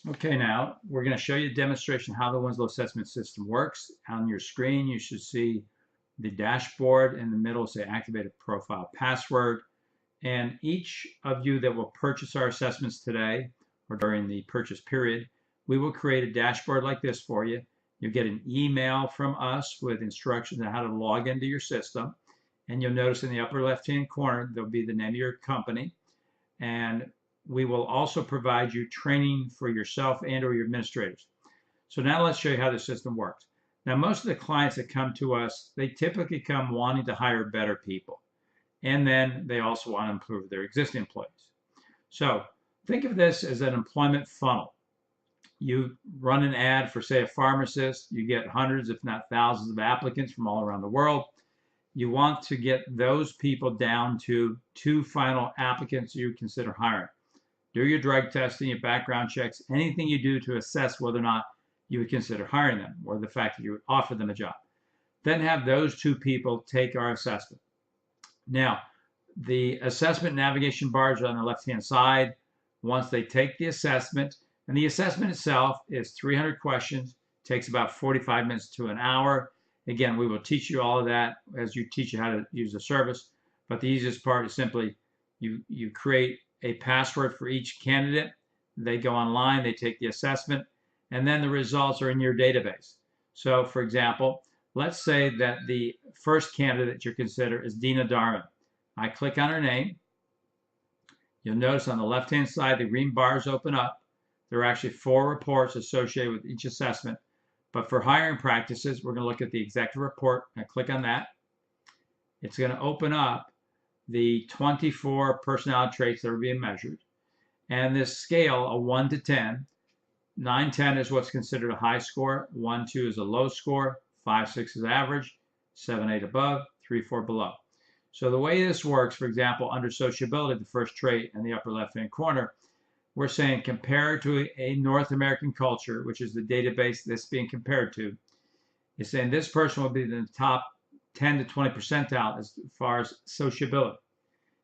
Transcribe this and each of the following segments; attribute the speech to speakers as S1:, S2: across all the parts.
S1: Okay, now we're going to show you a demonstration how the Winslow assessment system works. On your screen, you should see the dashboard. In the middle, say activated profile password. And each of you that will purchase our assessments today or during the purchase period, we will create a dashboard like this for you. You'll get an email from us with instructions on how to log into your system. And you'll notice in the upper left-hand corner, there'll be the name of your company. And we will also provide you training for yourself and or your administrators. So now let's show you how the system works. Now, most of the clients that come to us, they typically come wanting to hire better people. And then they also want to improve their existing employees. So think of this as an employment funnel. You run an ad for, say, a pharmacist. You get hundreds, if not thousands, of applicants from all around the world. You want to get those people down to 2 final applicants you consider hiring. Do your drug testing, your background checks, anything you do to assess whether or not you would consider hiring them or the fact that you would offer them a job. Then have those 2 people take our assessment. Now, the assessment navigation bars are on the left-hand side. Once they take the assessment, and the assessment itself is 300 questions, takes about 45 minutes to an hour. Again, we will teach you all of that as you teach you how to use the service. But the easiest part is simply you create a password for each candidate. They go online, they take the assessment, and then the results are in your database. So, for example, let's say that the first candidate you consider is Dina Darman. I click on her name. You'll notice on the left-hand side, the green bars open up. There are actually 4 reports associated with each assessment. But for hiring practices, we're going to look at the executive report. I click on that. It's going to open up the 24 personality traits that are being measured. And this scale, a 1 to 10, 9, 10 is what's considered a high score, 1, 2 is a low score, 5, 6 is average, 7, 8 above, 3, 4 below. So the way this works, for example, under sociability, the first trait in the upper left-hand corner, we're saying compared to a North American culture, which is the database this being compared to, is saying this person will be in the top 10 to 20 percentile as far as sociability.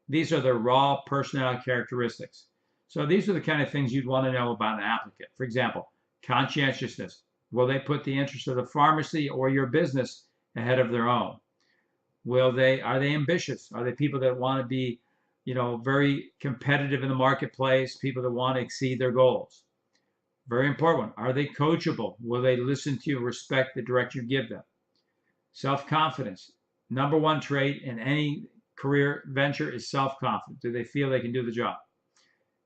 S1: These are the raw personality characteristics. So these are the kind of things you'd want to know about an applicant. For example, conscientiousness. Will they put the interest of the pharmacy or your business ahead of their own? Are they ambitious? Are they people that want to be, very competitive in the marketplace, people that want to exceed their goals? Very important one. Are they coachable? Will they listen to you and respect the direction you give them? Self-confidence. Number 1 trait in any career venture is self-confidence. Do they feel they can do the job?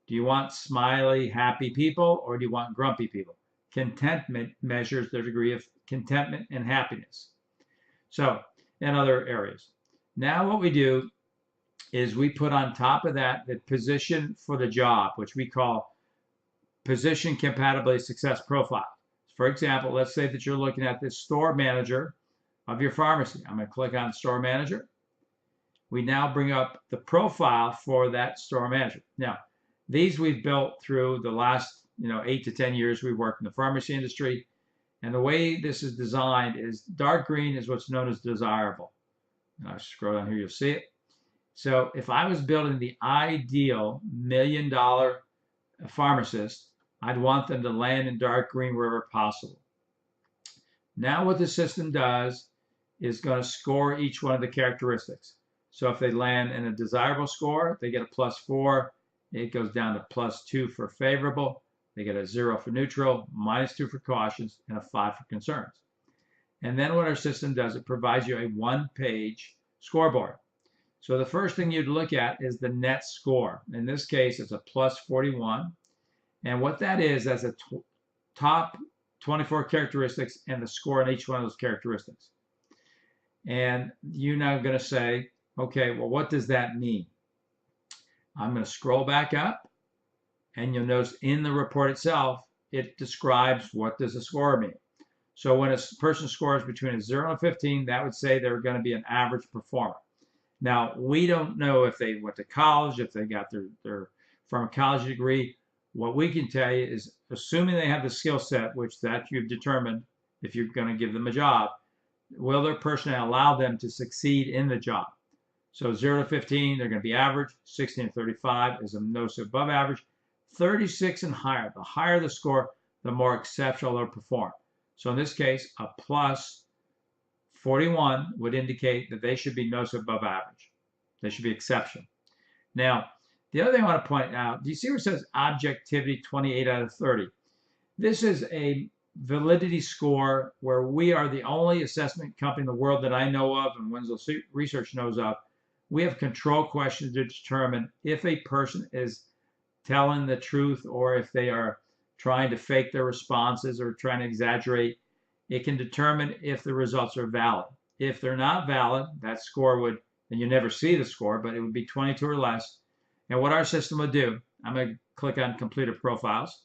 S1: Do you want smiley, happy people, or do you want grumpy people? Contentment measures their degree of contentment and happiness. So, in other areas. Now what we do is we put on top of that the position for the job, which we call position compatibility success profile. For example, let's say that you're looking at the store manager of your pharmacy. I'm going to click on store manager. We now bring up the profile for that store manager. Now, these we've built through the last 8 to 10 years we've worked in the pharmacy industry. And the way this is designed is dark green is what's known as desirable. And I scroll down here, you'll see it. So if I was building the ideal $1 million pharmacist, I'd want them to land in dark green wherever possible. Now what the system does is going to score each one of the characteristics. So if they land in a desirable score, they get a +4. It goes down to +2 for favorable. They get a 0 for neutral, -2 for cautions, and a 5 for concerns. And then what our system does, it provides you a 1-page scoreboard. So the first thing you'd look at is the net score. In this case, it's a +41. And what that is, that's a top 24 characteristics and the score on each one of those characteristics. And you're now going to say, okay, well, what does that mean? I'm going to scroll back up, and you'll notice in the report itself, it describes what does a score mean. So when a person scores between a 0 and a 15, that would say they're going to be an average performer. Now, we don't know if they went to college, if they got their pharmacology degree. What we can tell you is, assuming they have the skill set, which that you've determined if you're going to give them a job, will their personality allow them to succeed in the job? So 0 to 15, they're going to be average. 16 to 35 is a no, so above average. 36 and higher. The higher the score, the more exceptional they'll perform. So in this case, a plus 41 would indicate that they should be noticeably above average. They should be exceptional. Now, the other thing I want to point out, do you see where it says objectivity 28 out of 30? This is a validity score where we are the only assessment company in the world that I know of and Winslow Research knows of. We have control questions to determine if a person is telling the truth or if they are trying to fake their responses or trying to exaggerate. It can determine if the results are valid. If they're not valid, that score would, and you never see the score, but it would be 22 or less. And what our system would do, I'm going to click on completed profiles.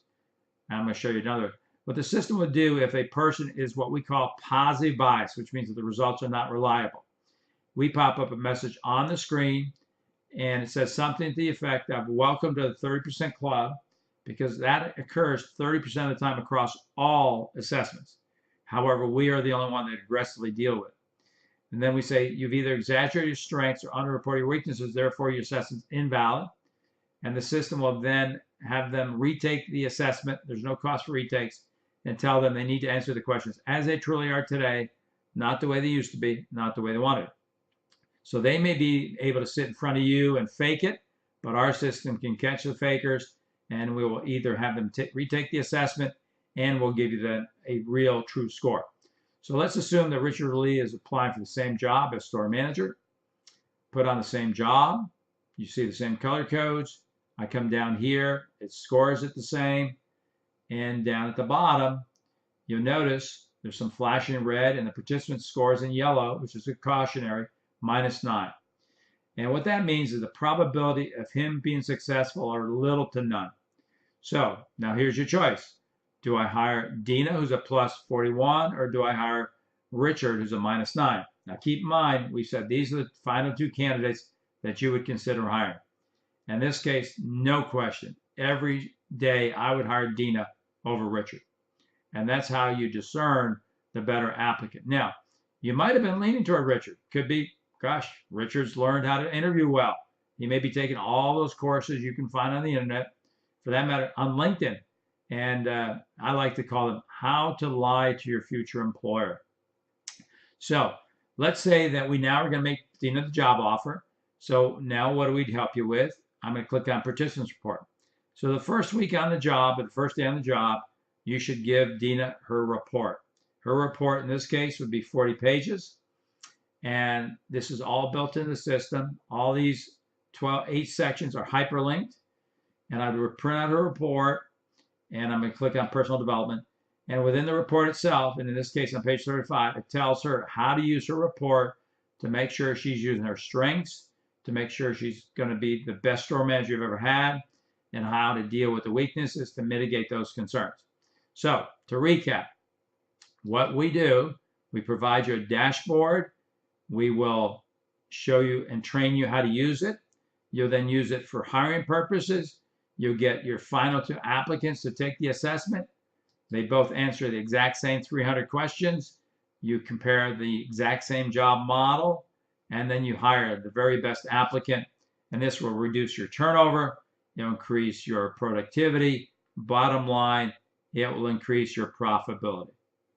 S1: And I'm going to show you another. What the system would do if a person is what we call positive bias, which means that the results are not reliable. We pop up a message on the screen and it says something to the effect of welcome to the 30% club, because that occurs 30% of the time across all assessments. However, we are the only one that aggressively deal with. And then we say you've either exaggerated your strengths or underreported your weaknesses, therefore your assessment's invalid. And the system will then have them retake the assessment. There's no cost for retakes, and tell them they need to answer the questions as they truly are today, not the way they used to be, not the way they wanted. So they may be able to sit in front of you and fake it, but our system can catch the fakers, and we will either have them retake the assessment and we'll give you a real true score. So let's assume that Richard Lee is applying for the same job as store manager. Put on the same job. You see the same color codes. I come down here, it scores it the same. And down at the bottom, you'll notice there's some flashing red and the participant scores in yellow, which is a cautionary, -9. And what that means is the probability of him being successful are little to none. So now here's your choice. Do I hire Dina, who's a plus 41, or do I hire Richard, who's a -9? Now keep in mind, we said these are the final two candidates that you would consider hiring. In this case, no question. Every day I would hire Dina over Richard. And that's how you discern the better applicant. Now, you might have been leaning toward Richard. Could be, gosh, Richard's learned how to interview well. He may be taking all those courses you can find on the internet, for that matter, on LinkedIn. And I like to call them how to lie to your future employer. So let's say that we now are going to make Dina the job offer. So now what do we help you with? I'm going to click on participants report. So the first week on the job, or the first day on the job, you should give Dina her report. Her report in this case would be 40 pages. And this is all built in the system. All these 8 sections are hyperlinked. And I would print out her report. And I'm going to click on personal development. And within the report itself, and in this case on page 35, it tells her how to use her report to make sure she's using her strengths, to make sure she's going to be the best store manager you've ever had, and how to deal with the weaknesses to mitigate those concerns. So to recap, what we do, we provide you a dashboard. We will show you and train you how to use it. You'll then use it for hiring purposes. You'll get your final 2 applicants to take the assessment. They both answer the exact same 300 questions. You compare the exact same job model, and then you hire the very best applicant. And this will reduce your turnover. It'll increase your productivity. Bottom line, it will increase your profitability.